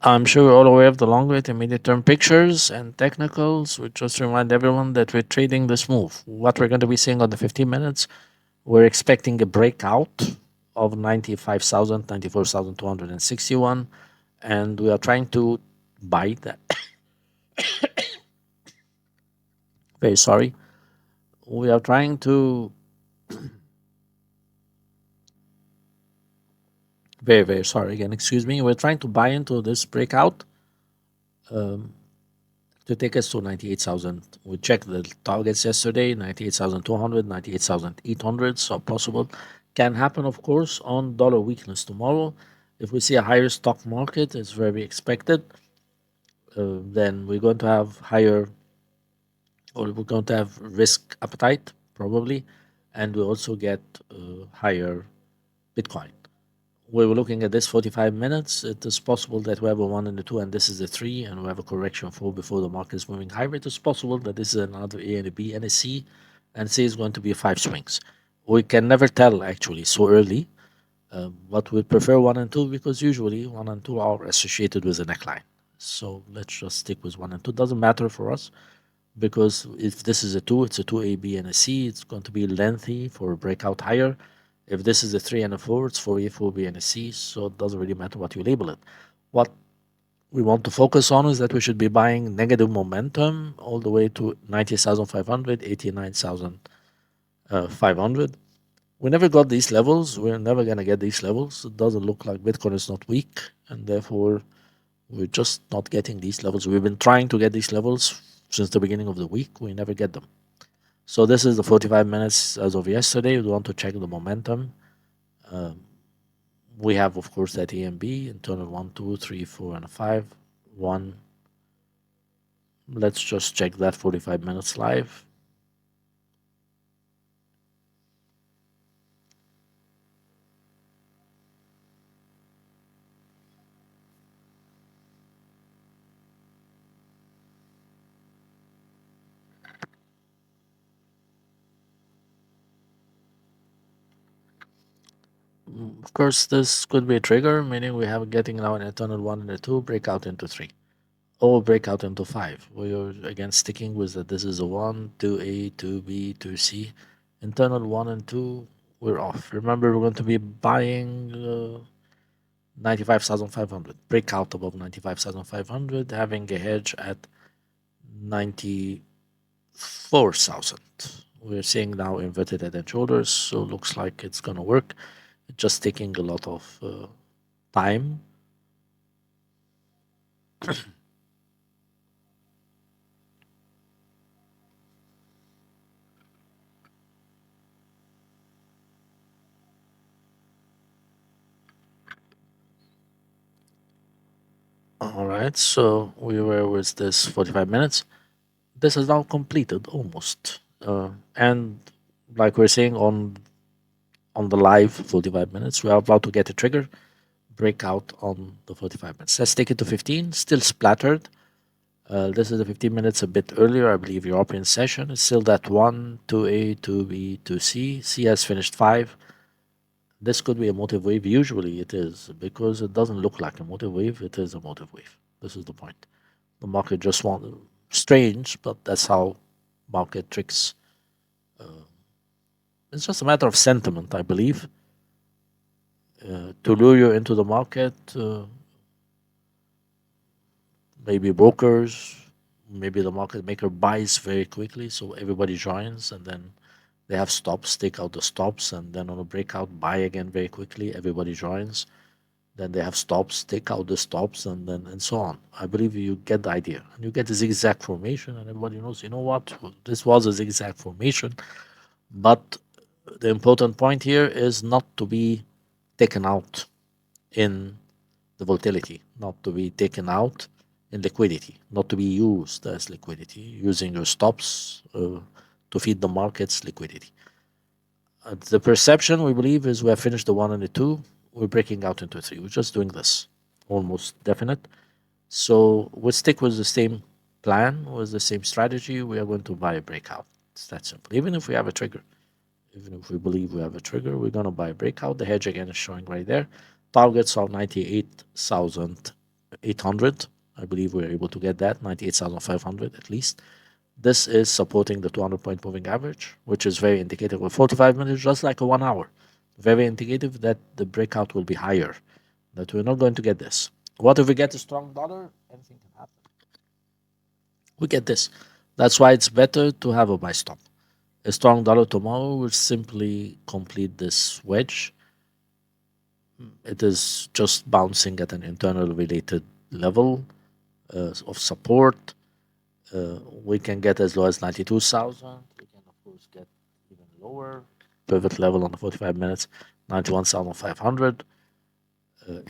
I'm sure we're all aware of the long rate and medium term pictures and technicals. We just remind everyone that we're trading this move. What we're going to be seeing on the 15 minutes, we're expecting a breakout of 95,000, 94,261, and we are trying to buy that. Very sorry. We are trying to, very sorry again, excuse me. We're trying to buy into this breakout to take us to 98,000. We checked the targets yesterday, 98,200, 98,800. So possible. Can happen, of course, on dollar weakness tomorrow. If we see a higher stock market, it's very expected. Then we're going to have higher, or we're going to have risk appetite, probably. And we also get higher Bitcoin. We were looking at this 45 minutes. It is possible that we have a 1 and a 2, and this is a 3, and we have a correction 4 before the market is moving higher. It is possible that this is another A and a B and a C, and C is going to be 5 swings. We can never tell actually so early, but we prefer 1 and 2 because usually 1 and 2 are associated with a neckline. So let's just stick with 1 and 2. Doesn't matter for us because if this is a 2, it's a 2A, B, and a C. It's going to be lengthy for a breakout higher. If this is a 3 and a 4, it's 4A, 4B, and a C, so it doesn't really matter what you label it. What we want to focus on is that we should be buying negative momentum all the way to 90,500, 89,500. We never got these levels. We're never going to get these levels. It doesn't look like Bitcoin is not weak, and therefore we're just not getting these levels. We've been trying to get these levels since the beginning of the week. We never get them. So this is the 45 minutes as of yesterday. We want to check the momentum. We have, of course, that A and B, internal 1, 2, 3, 4, and a 5. 1. Let's just check that 45 minutes live. Of course, this could be a trigger, meaning we have getting now an internal 1 and a 2, breakout into 3. Or breakout into 5. We are again sticking with that this is a 1, 2A, 2B, 2C. Internal 1 and 2, we're off. Remember, we're going to be buying 95,500. Breakout above 95,500, having a hedge at 94,000. We're seeing now inverted head and shoulders, so looks like it's going to work. It's just taking a lot of time. All right, so we were with this 45 minutes. This is now completed almost. And like we're saying on the live 45 minutes, we are about to get a trigger breakout on the 45 minutes. Let's take it to 15, still splattered. This is the 15 minutes a bit earlier, I believe, European session. It's still that 1, 2A, 2B, 2C. C has finished 5. This could be a motive wave. Usually it is, because it doesn't look like a motive wave. It is a motive wave. This is the point. The market just wants, strange, but that's how market tricks. It's just a matter of sentiment, I believe, to lure you into the market. Maybe brokers, maybe the market maker buys very quickly, so everybody joins, and then they have stops, take out the stops, and then on a breakout, buy again very quickly, everybody joins. Then they have stops, take out the stops, and so on. I believe you get the idea. And you get a zigzag formation, and everybody knows, you know what, this was a zigzag formation. But the important point here is not to be taken out in the volatility, not to be taken out in liquidity, not to be used as liquidity, using your stops to feed the market's liquidity. The perception, we believe, is we have finished the 1 and the 2. We're breaking out into 3. We're just doing this, almost definite. So we'll stick with the same plan, with the same strategy. We are going to buy a breakout. It's that simple. Even if we have a trigger, even if we believe we have a trigger, we're going to buy a breakout. The hedge again is showing right there. Targets are 98,000 98,800. I believe we're able to get that, 98,500 at least. This is supporting the 200-point moving average, which is very indicative with 45 minutes, just like a 1 hour. Very indicative that the breakout will be higher, that we're not going to get this. What if we get a strong dollar? Anything can happen. We get this. That's why it's better to have a buy stop. A strong dollar tomorrow will simply complete this wedge. It is just bouncing at an internal related level of support. We can get as low as 92,000. We can, of course, get even lower. Pivot level on the 45 minutes, 91,500.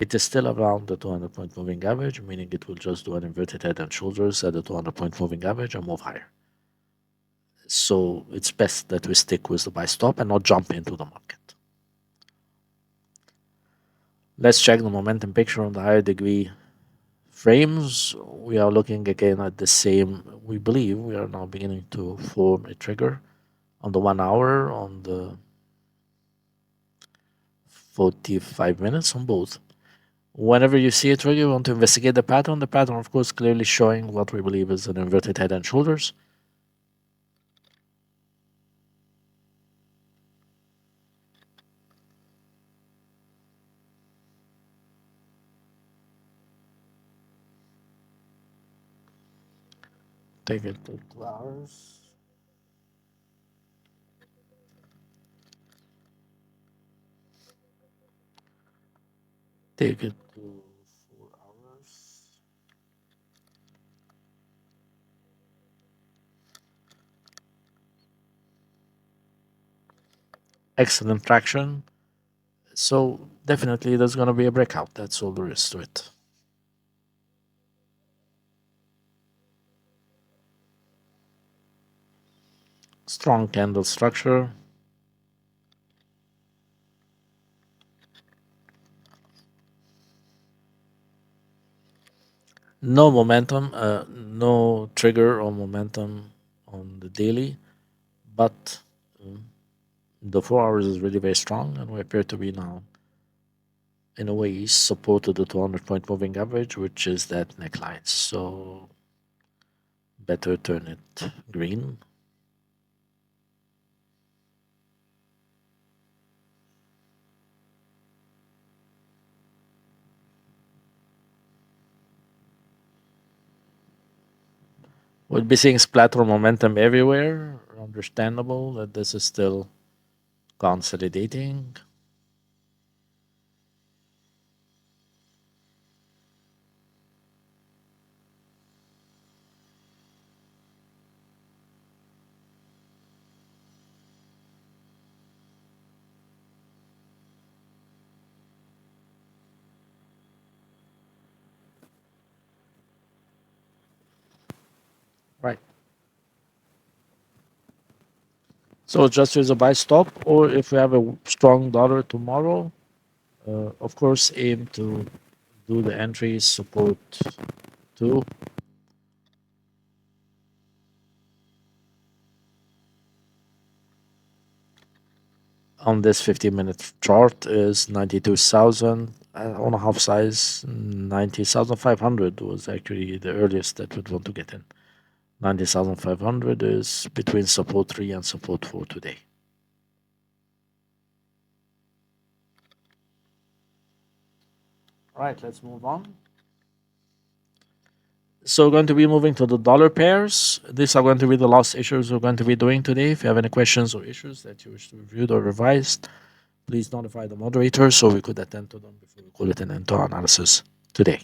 It is still around the 200-point moving average, meaning it will just do an inverted head and shoulders at the 200-point moving average and move higher. So it's best that we stick with the buy stop and not jump into the market. Let's check the momentum picture on the higher degree frames. We are looking again at the same. We believe we are now beginning to form a trigger on the 1 hour, on the 45 minutes, on both. Whenever you see a trigger, you want to investigate the pattern. The pattern, of course, clearly showing what we believe is an inverted head and shoulders. Take it to 2 hours. Take it to 4 hours. Excellent traction. So definitely there's going to be a breakout. That's all there is to it. Strong candle structure. No momentum, no trigger or momentum on the daily, but the 4 hours is really very strong, and we appear to be now, in a way, supported the 200-point moving average, which is that neckline. So better turn it green. We'll be seeing splatter momentum everywhere. Understandable that this is still consolidating. Right. So just use a buy stop, or if we have a strong dollar tomorrow, of course, aim to do the entries support too. On this 15-minute chart is 92,000 on a half size. 90,500 was actually the earliest that we'd want to get in. 90,500 is between support 3 and support 4 today. All right, let's move on. So we're going to be moving to the dollar pairs. These are going to be the last issues we're going to be doing today. If you have any questions or issues that you wish to review or revised, please notify the moderator so we could attend to them before we call it an end to our analysis today.